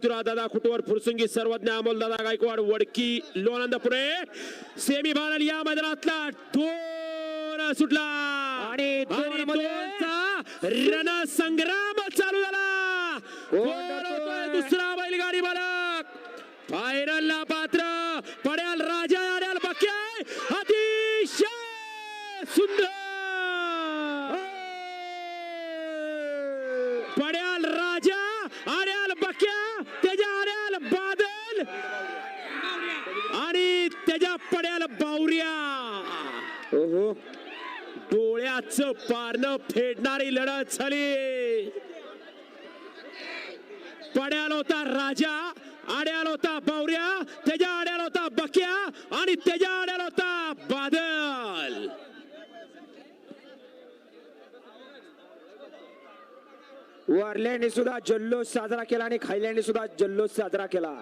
दादा खुटवर फुरसुंगी सर्वज्ञ अमोल दादा गायकवाड वडकी लोणंदपुरे सेमी फायनल या मैदानातला दोन सुटला आणि दोनचा रणसंग्राम चालू झाला. कोण होतोय दुसरा बैलगाडी मालक फायनलला पात्र पड्याल राजा आड्याल बक्या अतिशय सुंदर पड्याल राजा आड्याल बक्या त्याच्या आड्याल बादल आणि त्याच्या पड्याल बावऱ्या. ओहो डोळ्याचं पारणं फेडणारी लढत झाली. पड्याल होता राजा आड्याल होता बावऱ्या त्याच्या आड्याल होता बक्या आणि त्याच्या आड्याल होता बादल. वारल्याने सुद्धा जल्लोष साजरा केला आणि खायल्याने सुद्धा जल्लोष साजरा केला.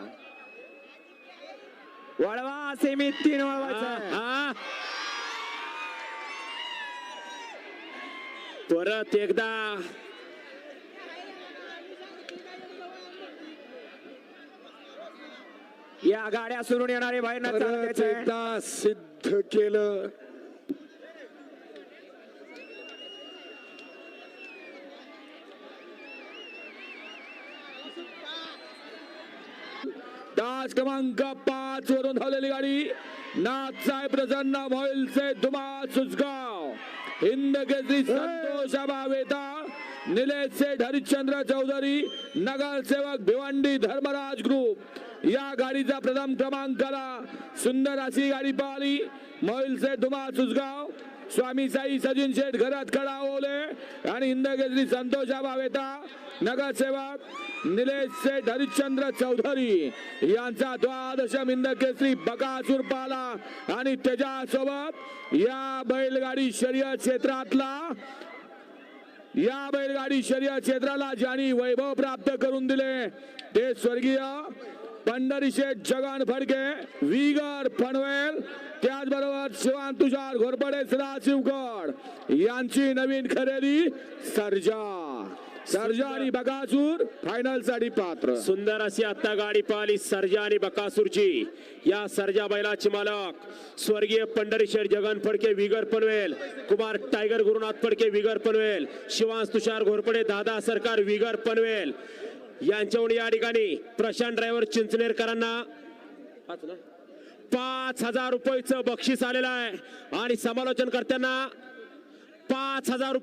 वळवा सेमी 3 वळवायचा. परत एकदा या गाड्या सुरून येणारे बाहेर एकदा सिद्ध केलं. तास क्रमांक 5 वरून धावलेली गाडी नाथसाहेब प्रसन्न मोहिलचे धुमाळ सुसगाव हिंद केसरी संतोष आबावेता निलेश सेठ हरिश्चंद्र चौधरी नगरसेवक भिवंडी धर्मराज ग्रुप या गाडीचा प्रथम क्रमांकाला सुंदर अशी गाडी पाहिली. मोहिल सेठ धुमाळ सुसगाव स्वामी साई सचिन शेठ घरात कडा ओले आणि हिंद केसरी संतोष आबावेता नगरसेवक निलेश सेठ हरिश्चंद्र चौधरी यांचा द्वादश हिंद केसरी बकासूर पाला आणि त्याच्यासोबत या बैलगाडी शर्यत क्षेत्राला ज्यांनी वैभव प्राप्त करून दिले ते स्वर्गीय पंढरी शेठ जगन फडके विगर पनवेल त्याचबरोबर शिवान तुषार घोरपडे सदाशिवगड यांची नवीन खरेदी सर्जा आणि बकासूर फायनल साठी पात्र. सुंदर अशी आता गाडी पाहिली सर्जा आणि बकासूरची. या सर्जा बैलाचे मालक स्वर्गीय पंढरीशेठ जगन फडके विगर पनवेल कुमार टायगर गुरुनाथ फडके विगर पनवेल शिवांश तुषार घोरपडे दादा सरकार विगर पनवेल यांच्यावर या ठिकाणी प्रशांत ड्रायव्हर चिंचनेरकरांना 5,000 रुपयाचं बक्षीस आलेलं आहे आणि समालोचन करताना 5,000